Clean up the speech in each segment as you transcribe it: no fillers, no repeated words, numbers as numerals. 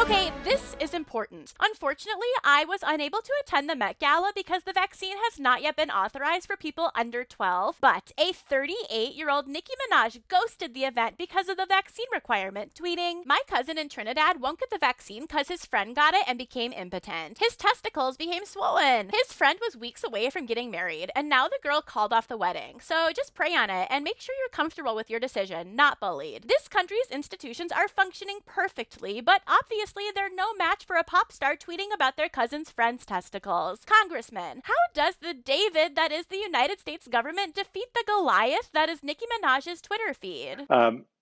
Okay, this is important. Unfortunately, I was unable to attend the Met Gala because the vaccine has not yet been authorized for people under 12, but a 38-year-old Nicki Minaj ghosted the event because of the vaccine requirement, tweeting, "My cousin in Trinidad won't get the vaccine because his friend got it and became impotent. His testicles became swollen. His friend was weeks away from getting married, and now the girl called off the wedding. So just pray on it and make sure you're comfortable with your decision, not bullied." This country's institutions are functioning perfectly, but obviously they're no match for a pop star tweeting about their cousin's friend's testicles. Congressman, how does the David that is the United States government defeat the Goliath that is Nicki Minaj's Twitter feed?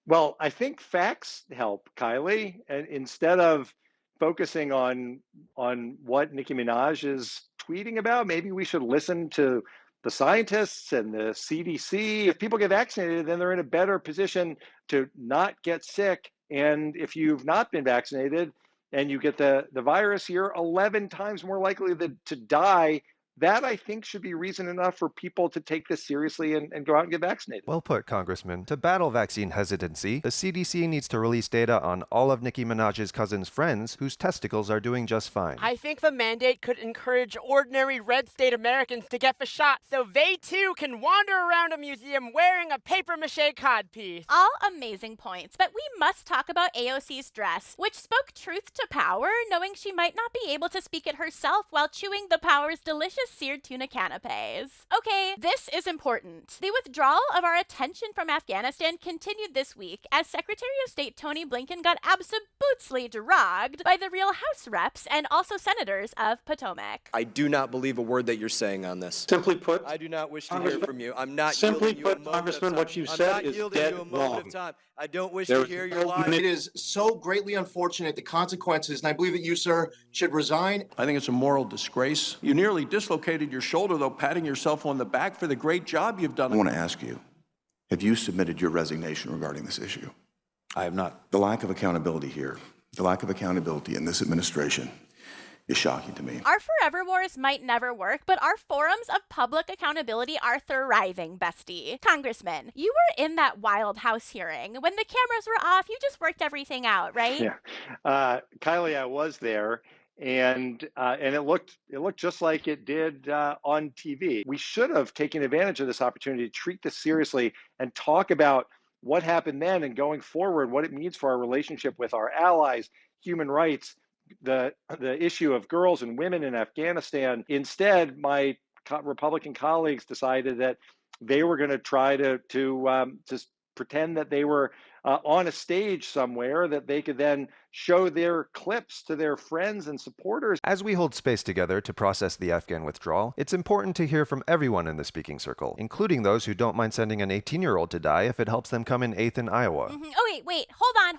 Well, I think facts help, Kylie. And instead of focusing on what Nicki Minaj is tweeting about, maybe we should listen to the scientists and the CDC. If people get vaccinated, then they're in a better position to not get sick. And if you've not been vaccinated and you get the virus, you're 11 times more likely to die. That, I think, should be reason enough for people to take this seriously and go out and get vaccinated. Well put, Congressman. To battle vaccine hesitancy, the CDC needs to release data on all of Nicki Minaj's cousin's friends whose testicles are doing just fine. I think the mandate could encourage ordinary red state Americans to get the shot so they too can wander around a museum wearing a papier-mâché codpiece. All amazing points, but we must talk about AOC's dress, which spoke truth to power, knowing she might not be able to speak it herself while chewing the power's delicious seared tuna canapes. Okay, this is important. The withdrawal of our attention from Afghanistan continued this week as Secretary of State Antony Blinken got absolutely dragged by the Real House reps and also senators of Potomac. I do not believe a word that you're saying on this. Simply put, I do not wish to hear from you. I'm not simply yielding you a put, moment Congressman, of time. what you I'm said not is yielding dead you a moment wrong. of time. I don't wish to hear your lies. It is so greatly unfortunate, the consequences, and I believe that you, sir, should resign. I think it's a moral disgrace. You nearly dislocated your shoulder, though, patting yourself on the back for the great job you've done. I want to ask you, have you submitted your resignation regarding this issue? I have not. The lack of accountability here, the lack of accountability in this administration is shocking to me. Our forever wars might never work, but our forums of public accountability are thriving, bestie. Congressman, you were in that Wild House hearing. When the cameras were off, you just worked everything out, right? Yeah. Kylie, I was there. And it looked just like it did on TV. We should have taken advantage of this opportunity to treat this seriously and talk about what happened then and going forward, what it means for our relationship with our allies, human rights, the issue of girls and women in Afghanistan. Instead, my Republican colleagues decided that they were going to try to just pretend that they were on a stage somewhere that they could then show their clips to their friends and supporters. As we hold space together to process the Afghan withdrawal, it's important to hear from everyone in the speaking circle, including those who don't mind sending an 18-year-old to die if it helps them come in 8th in Iowa. Oh, wait, hold on.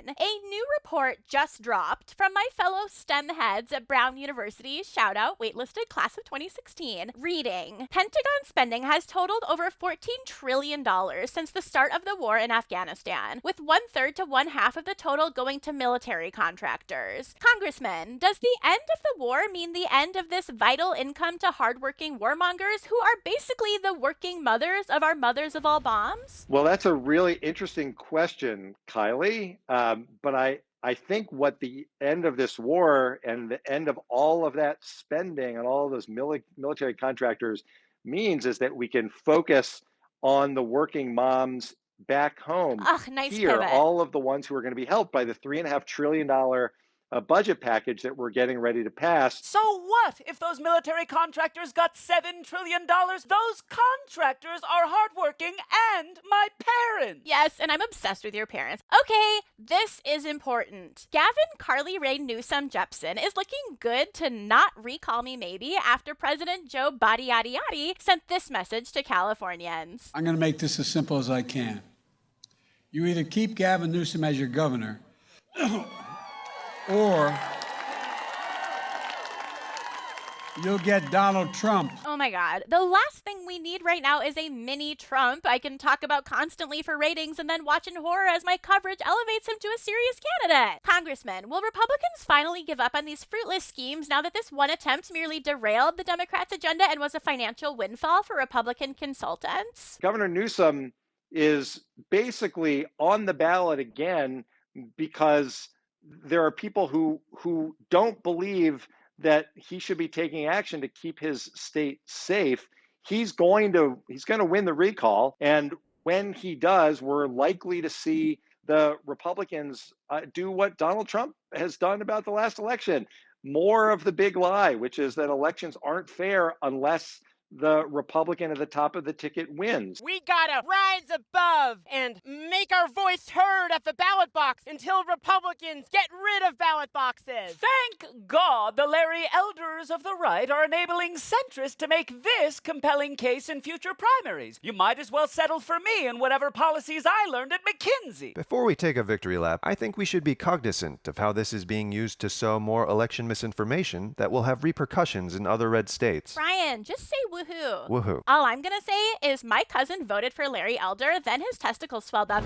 A new report just dropped from my fellow STEM heads at Brown University, shout out, waitlisted class of 2016, reading, Pentagon spending has totaled over $14 trillion since the start of the war in Afghanistan, with 1/3 to 1/2 of the total going to military contractors. Congressman, does the end of the war mean the end of this vital income to hardworking warmongers who are basically the working mothers of our mothers of all bombs? Well, that's a really interesting question, Kylie. But I think what the end of this war and the end of all of that spending and all of those military contractors means is that we can focus on the working moms back home. Nice here, pivot. all of the ones who are going to be helped by the $3.5 trillion budget package that we're getting ready to pass. So what if those military contractors got $7 trillion? Those contractors are hardworking and my parents. Yes, and I'm obsessed with your parents. Okay, this is important. Gavin Carly Rae Newsom Jepsen is looking good to not recall me maybe after President Joe Biden sent this message to Californians. I'm going to make this as simple as I can. You either keep Gavin Newsom as your governor or you'll get Donald Trump. Oh my God. The last thing we need right now is a mini Trump I can talk about constantly for ratings and then watch in horror as my coverage elevates him to a serious candidate. Congressman, will Republicans finally give up on these fruitless schemes now that this one attempt merely derailed the Democrats' agenda and was a financial windfall for Republican consultants? Governor Newsom is basically on the ballot again because there are people who don't believe that he should be taking action to keep his state safe. He's going to win the recall, and when he does, we're likely to see the Republicans do what Donald Trump has done about the last election. More of the big lie, which is that elections aren't fair unless the Republican at the top of the ticket wins. We gotta rise above and make our voice heard at the ballot box until Republicans get rid of ballot boxes. Thank God the Larry Elders of the right are enabling centrists to make this compelling case in future primaries. You might as well settle for me and whatever policies I learned at McKinsey. Before we take a victory lap, I think we should be cognizant of how this is being used to sow more election misinformation that will have repercussions in other red states. Brian, just say woohoo. Woohoo. All I'm gonna say is my cousin voted for Larry Elder, then his testicles swelled up.